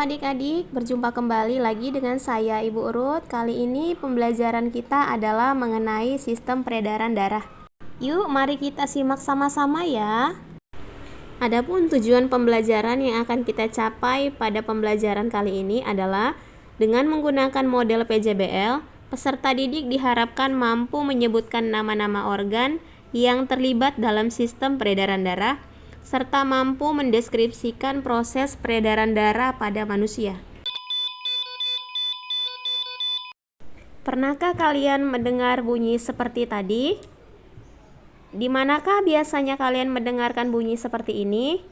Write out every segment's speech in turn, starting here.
adik-adik, berjumpa kembali lagi dengan saya Ibu Urut. Kali ini pembelajaran kita adalah mengenai sistem peredaran darah. Yuk, mari kita simak sama-sama ya. Adapun tujuan pembelajaran yang akan kita capai pada pembelajaran kali ini adalah dengan menggunakan model PJBL, peserta didik diharapkan mampu menyebutkan nama-nama organ yang terlibat dalam sistem peredaran darah, serta mampu mendeskripsikan proses peredaran darah pada manusia. Pernahkah kalian mendengar bunyi seperti tadi? Di manakah biasanya kalian mendengarkan bunyi seperti ini?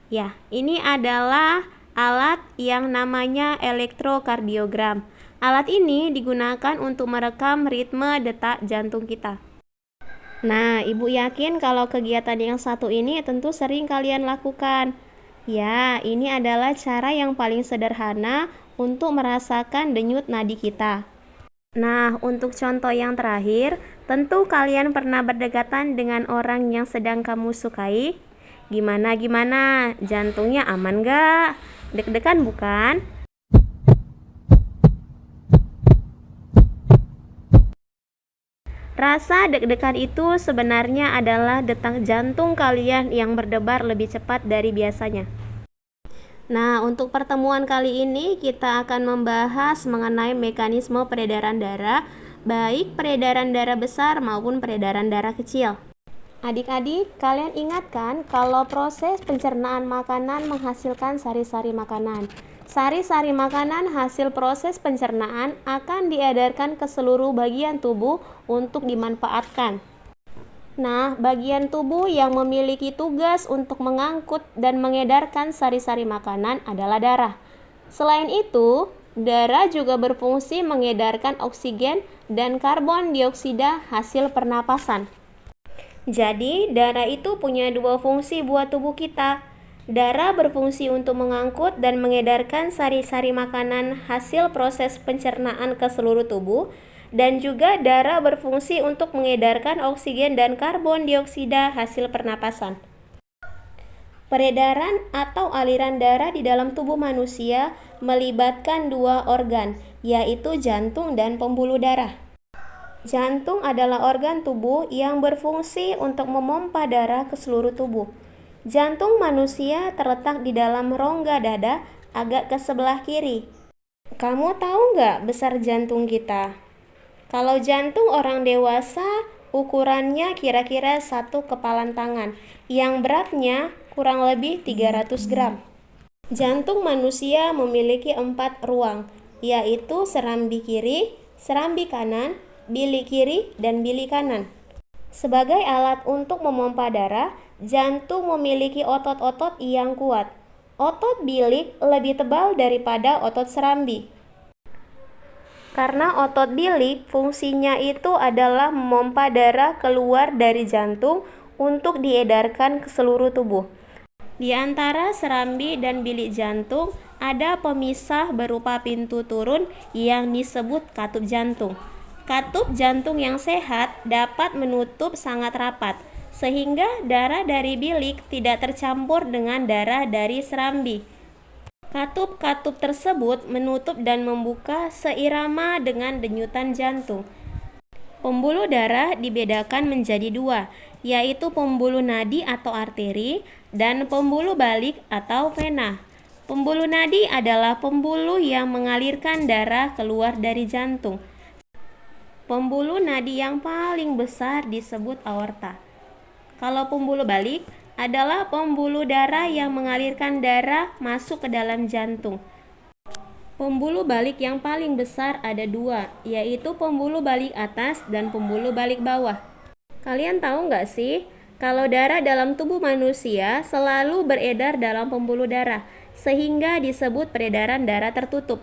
Ya, ini adalah alat yang namanya elektrokardiogram. Alat ini digunakan untuk merekam ritme detak jantung kita. Nah, Ibu yakin kalau kegiatan yang satu ini tentu sering kalian lakukan. Ya, ini adalah cara yang paling sederhana untuk merasakan denyut nadi kita. Nah, untuk contoh yang terakhir, tentu kalian pernah berdekatan dengan orang yang sedang kamu sukai. Gimana? Jantungnya aman gak? Deg-degan bukan? Rasa deg-degan itu sebenarnya adalah detak jantung kalian yang berdebar lebih cepat dari biasanya. Nah, untuk pertemuan kali ini kita akan membahas mengenai mekanisme peredaran darah, baik peredaran darah besar maupun peredaran darah kecil. Adik-adik, kalian ingat kan kalau proses pencernaan makanan menghasilkan sari-sari makanan. Sari-sari makanan hasil proses pencernaan akan diedarkan ke seluruh bagian tubuh untuk dimanfaatkan. Nah, bagian tubuh yang memiliki tugas untuk mengangkut dan mengedarkan sari-sari makanan adalah darah. Selain itu, darah juga berfungsi mengedarkan oksigen dan karbon dioksida hasil pernapasan. Jadi, darah itu punya dua fungsi buat tubuh kita. Darah berfungsi untuk mengangkut dan mengedarkan sari-sari makanan hasil proses pencernaan ke seluruh tubuh, dan juga darah berfungsi untuk mengedarkan oksigen dan karbon dioksida hasil pernapasan. Peredaran atau aliran darah di dalam tubuh manusia melibatkan dua organ, yaitu jantung dan pembuluh darah. Jantung adalah organ tubuh yang berfungsi untuk memompa darah ke seluruh tubuh. Jantung manusia terletak di dalam rongga dada agak ke sebelah kiri. Kamu tahu nggak besar jantung kita? Kalau jantung orang dewasa, ukurannya kira-kira 1 kepalan tangan, yang beratnya kurang lebih 300 gram. Jantung manusia memiliki 4 ruang, yaitu serambi kiri, serambi kanan, bilik kiri, dan bilik kanan. Sebagai alat untuk memompa darah, jantung memiliki otot-otot yang kuat. Otot bilik lebih tebal daripada otot serambi. Karena otot bilik fungsinya itu adalah memompa darah keluar dari jantung untuk diedarkan ke seluruh tubuh. Di antara serambi dan bilik jantung ada pemisah berupa pintu turun yang disebut katup jantung. Katup jantung yang sehat dapat menutup sangat rapat, sehingga darah dari bilik tidak tercampur dengan darah dari serambi. Katup-katup tersebut menutup dan membuka seirama dengan denyutan jantung. Pembuluh darah dibedakan menjadi 2, yaitu pembuluh nadi atau arteri dan pembuluh balik atau vena. Pembuluh nadi adalah pembuluh yang mengalirkan darah keluar dari jantung. Pembuluh nadi yang paling besar disebut aorta. Kalau pembuluh balik adalah pembuluh darah yang mengalirkan darah masuk ke dalam jantung. Pembuluh balik yang paling besar ada 2, yaitu pembuluh balik atas dan pembuluh balik bawah. Kalian tahu nggak sih, kalau darah dalam tubuh manusia selalu beredar dalam pembuluh darah, sehingga disebut peredaran darah tertutup.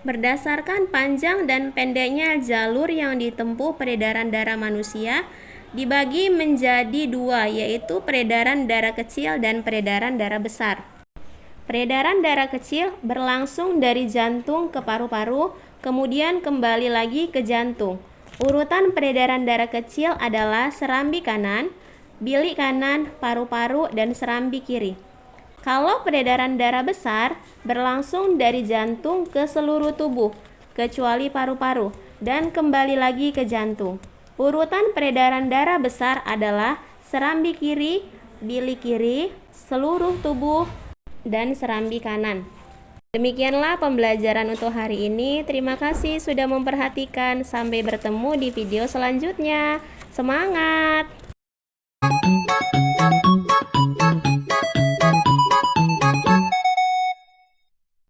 Berdasarkan panjang dan pendeknya jalur yang ditempuh peredaran darah manusia, dibagi menjadi 2, yaitu peredaran darah kecil dan peredaran darah besar. Peredaran darah kecil berlangsung dari jantung ke paru-paru, kemudian kembali lagi ke jantung. Urutan peredaran darah kecil adalah serambi kanan, bilik kanan, paru-paru, dan serambi kiri. Kalau peredaran darah besar berlangsung dari jantung ke seluruh tubuh, kecuali paru-paru, dan kembali lagi ke jantung. Urutan peredaran darah besar adalah serambi kiri, bilik kiri, seluruh tubuh, dan serambi kanan. Demikianlah pembelajaran untuk hari ini. Terima kasih sudah memperhatikan. Sampai bertemu di video selanjutnya. Semangat!